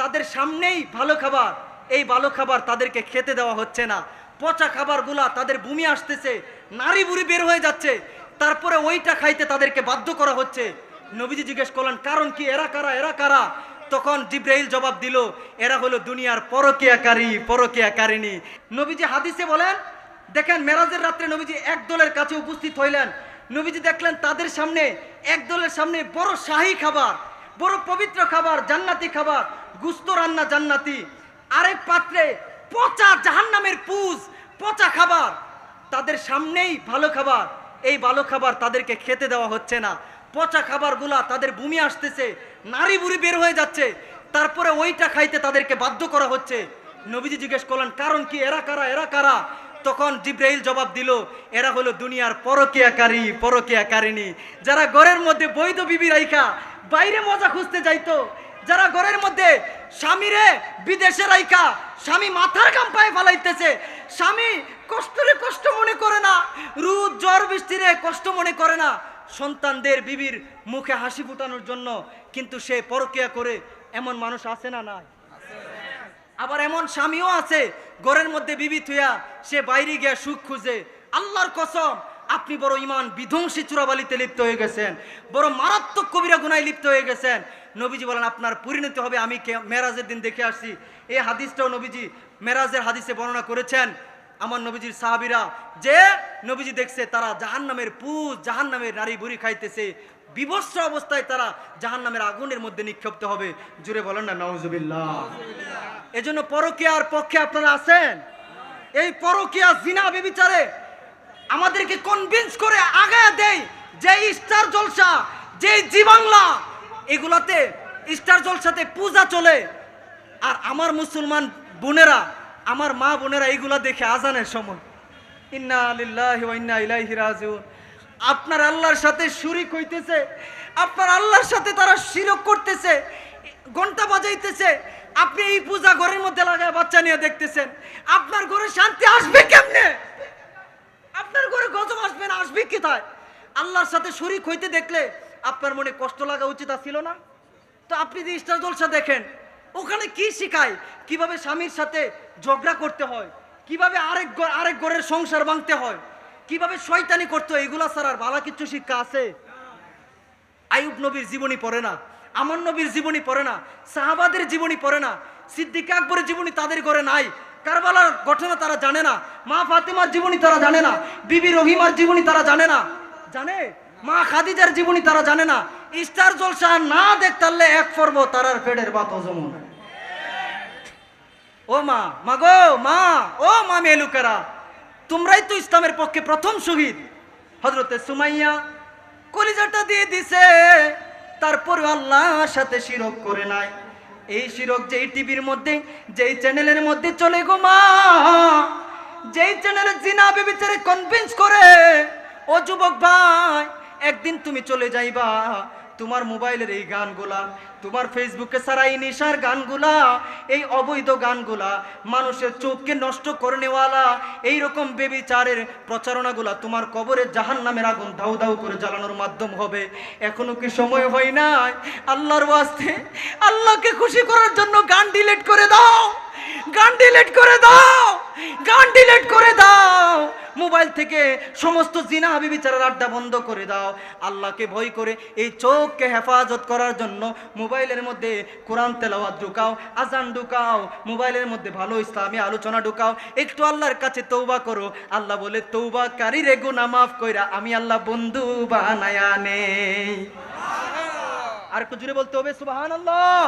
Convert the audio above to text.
তাদের সামনেই ভালো খাবার, এই ভালো খাবার তাদেরকে খেতে দেওয়া হচ্ছে না। পচা খাবারগুলা তাদের বমি আসতেছে, নাড়ি বুড়ি বের হয়ে যাচ্ছে, তারপরে ওইটা খাইতে তাদেরকে বাধ্য করা হচ্ছে। নবীজি জিজ্ঞেস করলেন কারণ কি, এরা কারা, এরা কারা? তখন জিব্রাইল জবাব দিল, এরা হলো দুনিয়ার পরকীয়াকারী, পরকীয়াকারিণী। নবীজি হাদিসে বলেন, দেখেন মেরাজের রাত্রে নবীজি এক দলের কাছে উপস্থিত হইলেন। নবীজি দেখলেন তাদের সামনে, এক দলের সামনে বড় শাহী খাবার, বড় পবিত্র খাবার, জান্নাতি খাবার, গুস্ত রান্না জান্নাতি। আরেক পাত্রে পচা জাহান্নামের পুজ, পচা খাবার। তাদের সামনেই ভালো খাবার, এই ভালো খাবার তাদেরকে খেতে দেওয়া হচ্ছে না। পচা খাবারগুলা তাদের বমি আসতেছে, নাড়ি বুড়ি বের হয়ে যাচ্ছে, তারপরে ওইটা খাইতে তাদেরকে বাধ্য করা হচ্ছে। নবীজি জিজ্ঞেস করলেন কারণ কি, এরা কারা, এরা কারা? তখন জিব্রাইল জবাব দিল, এরা হলো দুনিয়ার পরকীয়াকারী, পরকীয়াকারিণী। যারা ঘরের মধ্যে বৈধ বিবি রাইখা বাইরে মজা খুঁজতে যাইতো, যারা ঘরের মধ্যে স্বামীরে বিদেশে রাইখা স্বামী মাথার ঘাম পায়ে ফেলাইতেছে, স্বামী কষ্টরে কষ্ট মনে করে না, রোদ জ্বর বৃষ্টিরে কষ্ট মনে করে না, সন্তানদের বিবির মুখে হাসি ফুটানোর জন্য কিন্তু সে পরকীয়া করে, এমন মানুষ আছে না? নাই। আবার এমন স্বামীও আছে ঘরের মধ্যে বিবি থুয়া সে বাইরে গিয়া সুখ খুঁজে। আল্লাহর কসম, আপনি বড় ইমান বিধ্বংসী চোরাবালিতে লিপ্ত হয়ে গেছেন, বড় মারাত্মক কবিরা গুনায় লিপ্ত হয়ে গেছেন। নবীজি বলেন আপনার পরিণতি হবে আমি মেরাজের দিন দেখে আসছি। এই হাদিসটাও নবীজি মেরাজের হাদিসে বর্ণনা করেছেন। আমার নবীজির সাহাবীরা যে নবীজি দেখছে তারা জাহান্নামের পুজ, জাহান্নামের নারী বুড়ি খাইতেছে, বিভৎস অবস্থায় তারা জাহান্নামের আগুনের মধ্যে নিক্ষিপ্ত হবে। জুড়ে বলেন না নাউজুবিল্লাহ। এজন্য পরকীয়ার পক্ষে আপনারা আছেন? এই পরকীয়া জিনা ব্যভিচারে আমাদেরকে কনভিন্স করে আগায় দেয় যে স্টার জলসা, যে জি বাংলা, এগুলাতে স্টার জলসাতে পূজা চলে। আর আমার মুসলমান বোনেরা, আমার মা বোনেরা এগুলা দেখে আজানের সময় ইন্না লিল্লাহি ওয়া ইন্না ইলাইহি রাজিউন, আপনার আল্লাহর সাথে শরীক হইতেছে, আপনার আল্লাহর সাথে তারা শিরক করতেছে, ঘন্টা বাজাইতেছে। আপনি এই পূজা ঘরের মধ্যে লাগায় বাচ্চা নিয়ে দেখতেছেন, আপনার ঘরে শান্তি আসবে কেমনে? আপনার ঘরে গজব আসবে না, আসবে কোথায়? আল্লাহর সাথে শরীক হইতে দেখলে আপনার মনে কষ্ট লাগা উচিত ছিল না? তো আপনি যে স্টার জলসা দেখেন, ওখানে কি শিখায়? কিভাবে স্বামীর সাথে ঝগড়া করতে হয়, কিভাবে আরেক ঘরের সংসার ভাঙতে হয়, কিভাবে শয়তানি করতে হয়, এগুলা ছাড়া আর ভালো কিছু শিক্ষা আছে? আইয়ুব নবীর জীবনী পড়ে না, আমার নবীর জীবনী পড়ে না, সাহাবাদের জীবনী পড়ে না, সিদ্দিক আকবরের জীবনী তাদের ঘরে নাই, কারবালার ঘটনা তারা জানে না, মা ফাতেমার জীবনী তারা জানে না, বিবি রহিমার জীবনী তারা জানে না, জানে মা খাদিজার জীবনী তারা জানে না। স্টার জলসা না দেখতারলে এক পর্ব তারার পেটের বাত হজম। ও মা, মাগো মা, ও মা মেলুকেরা, তোমরাই তো ইসলামের পক্ষে প্রথম শহীদ। হযরতে সুমাইয়া কলিজাটা দিয়ে দিছে, তারপরে আল্লাহর সাথে শিরক করে নাই। এই শিরক যেই টিভির মধ্যে, যেই চ্যানেলের মধ্যে চলে গো মা, যেই চ্যানেলে জিনা ব্যভিচারে কনভিন্স করে, ও যুবক ভাই, একদিন তুমি চলে যাইবা, তোমার মোবাইলের এই গানগুলা, তোমার ফেসবুকে সারা এই নেশার গানগুলা, এই অবৈধ গানগুলা, মানুষের চোখকে নষ্ট করে নেওয়ালা এইরকম বেবিচারের প্রচারণাগুলা তোমার কবরে জাহান্নামের আগুন দাউ দাউ করে জ্বালানোর মাধ্যম হবে। এখনো কি সময় হয় নাই? আল্লাহর ওয়াস্তে, আল্লাহকে খুশি করার জন্য গান ডিলিট করে দাও, গান ডিলিট করে দাও, গান ডিলিট করে দাও। মোবাইল থেকে সমস্ত জিনা ব্যভিচারের আড্ডা বন্ধ করে দাও। আল্লাহকে ভয় করে এই চোখকে হেফাজত করার জন্য মোবাইলের মধ্যে কোরআন তেলাওয়াত ঢুকাও, আজান ঢুকাও, মোবাইলের মধ্যে ভালো ইসলামী আলোচনা ঢুকাও, একটু আল্লাহর কাছে তওবা করো। আল্লাহ বলে তওবাকারী রে গুনাহ মাফ কইরা আমি আল্লাহ বন্ধু বানায়া নেই। আর একটু জোরে বলতে হবে সুবহানাল্লাহ।